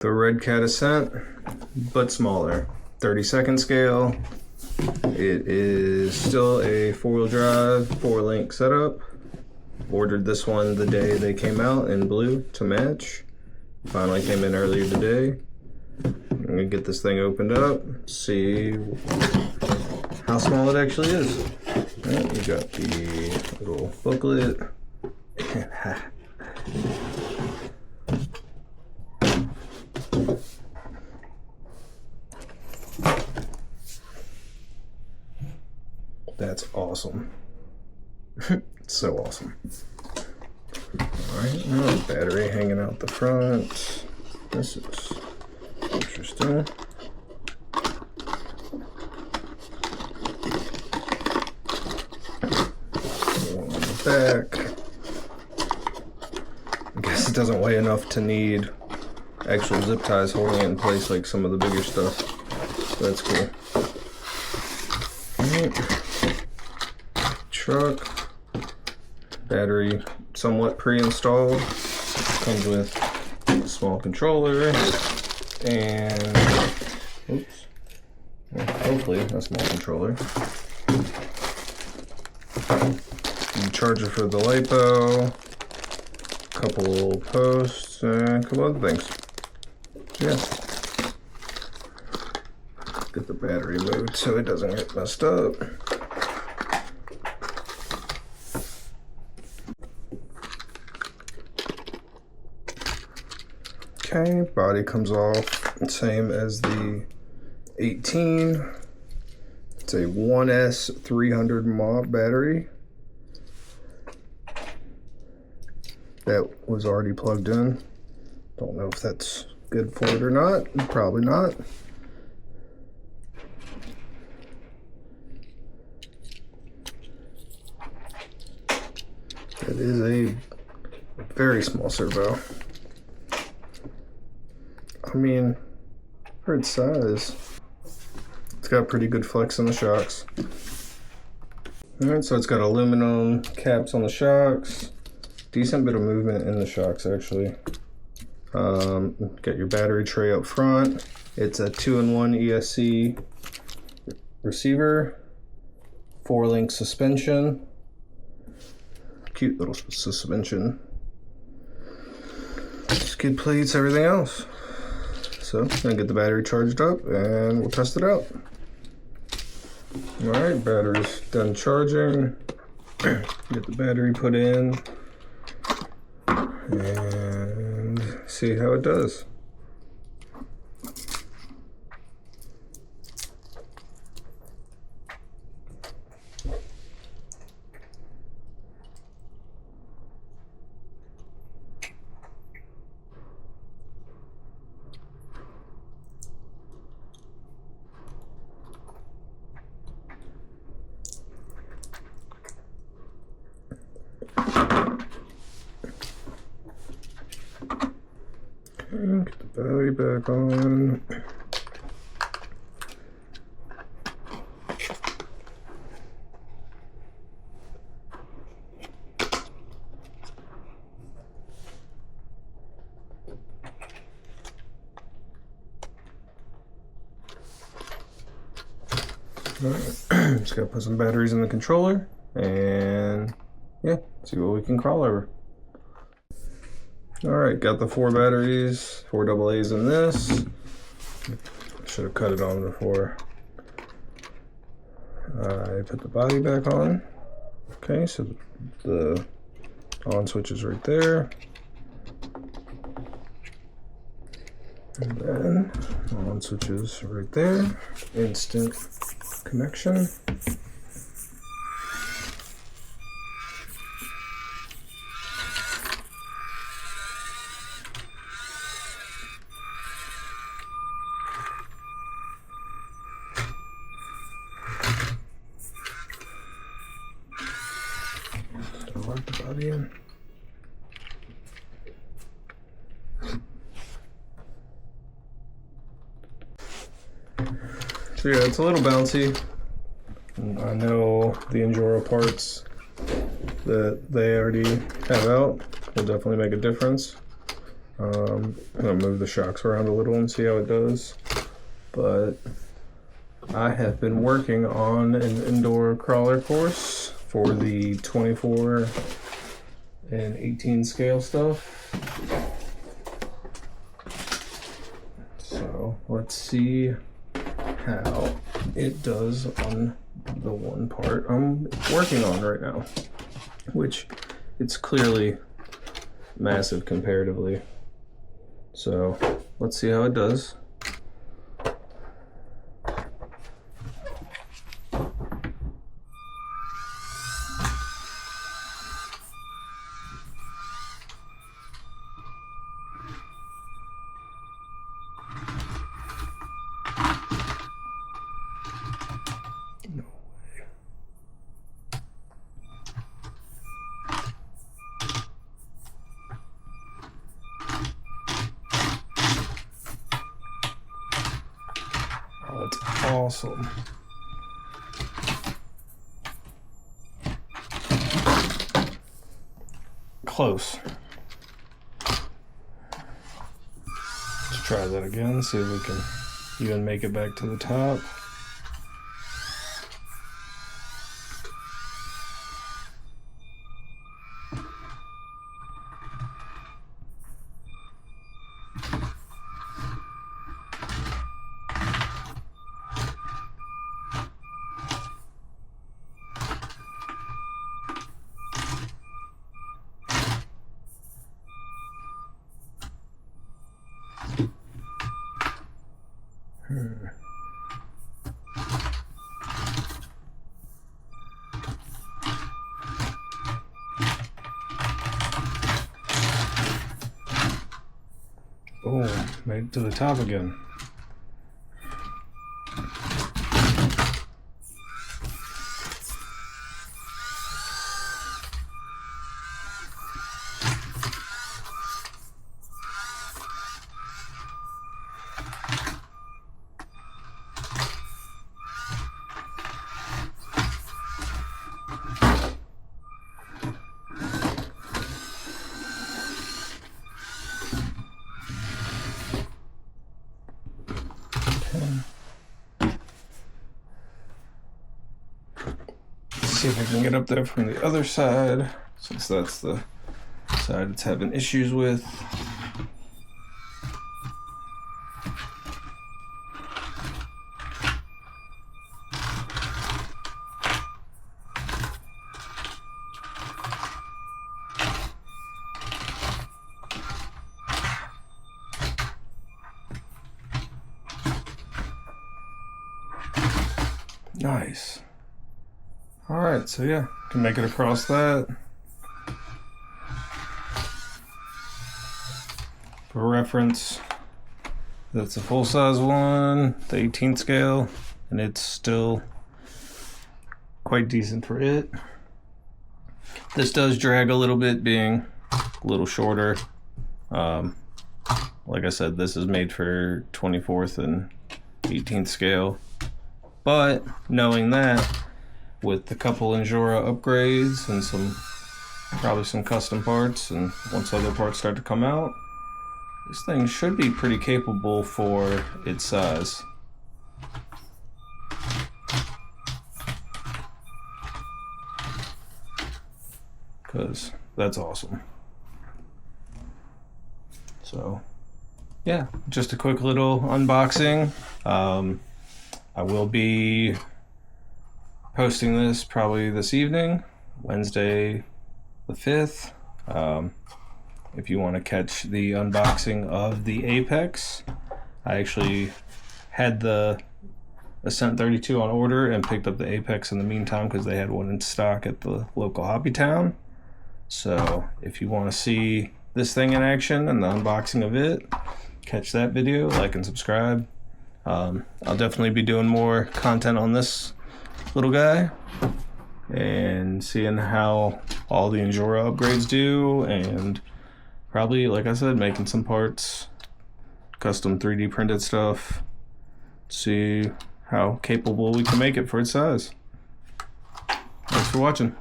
The Redcat Ascent, but smaller. 30-second scale. It is still a 4-wheel drive, 4-link setup. Ordered this one the day they came out in blue to match. Finally came in earlier today. I'm gonna get this thing opened up, see how small it actually is. Right, you got the little booklet. That's awesome. It's so awesome. Alright, now battery hanging out the front. This is interesting. On the back. I guess it doesn't weigh enough to need actual zip ties holding it in place like some of the bigger stuff. So that's cool. Alright. Truck. Battery somewhat pre-installed. Comes with a small controller and oops. Well, hopefully a small controller. And charger for the LiPo. Couple posts and a couple other things. Yeah. Get the battery moved so it doesn't get messed up. Okay, body comes off same as the 18. It's a 1S 300 mAh battery that was already plugged in. Don't know if that's good for it or not. Probably not. It is a very small servo. I mean, for its size, it's got pretty good flex on the shocks. Alright, so it's got aluminum caps on the shocks. Decent bit of movement in the shocks, actually. Got your battery tray up front. It's a 2-in-1 ESC receiver. 4-link suspension. Cute little suspension. Skid plates, everything else. So I'm gonna get the battery charged up and we'll test it out. Alright, battery's done charging. Get the battery put in and see how it does. Get the battery back on. Alright, just gotta put some batteries in the controller and yeah, see what we can crawl over. Alright, got the 4 batteries, 4 AA's in this. Should have cut it on before I put the body back on. Okay, so the on switch is right there. And then on switch is right there. Instant connection. Lock the body in. So yeah, it's a little bouncy. I know the Injora parts that they already have out will definitely make a difference. I'm gonna move the shocks around a little and see how it does. But I have been working on an indoor crawler course for the 24 and 18 scale stuff. So let's see how it does on the one part I'm working on right now, which it's clearly massive comparatively. So let's see how it does. No way. Oh, that's awesome. Close. Let's try that again, see if we can even make it back to the top. Oh, made it to the top again. See if I can get up there from the other side, since that's the side it's having issues with. Nice. Alright, so yeah, can make it across that. For reference, that's a full-size one, the 18 scale, and it's still quite decent for it. This does drag a little bit, being a little shorter. Like I said, this is made for 24th and 18th scale. But knowing that, with a couple Injora upgrades and probably some custom parts, and once other parts start to come out, this thing should be pretty capable for its size. Because that's awesome. So yeah, just a quick little unboxing. I will be posting this probably this evening, Wednesday the 5th. If you want to catch the unboxing of the Apex, I actually had the Ascent-32 on order and picked up the Apex in the meantime because they had one in stock at the local hobby town. So if you want to see this thing in action and the unboxing of it, catch that video, like and subscribe. I'll definitely be doing more content on this little guy and seeing how all the Injora upgrades do, and probably, like I said, making some parts, custom 3D printed stuff, see how capable we can make it for its size. Thanks for watching.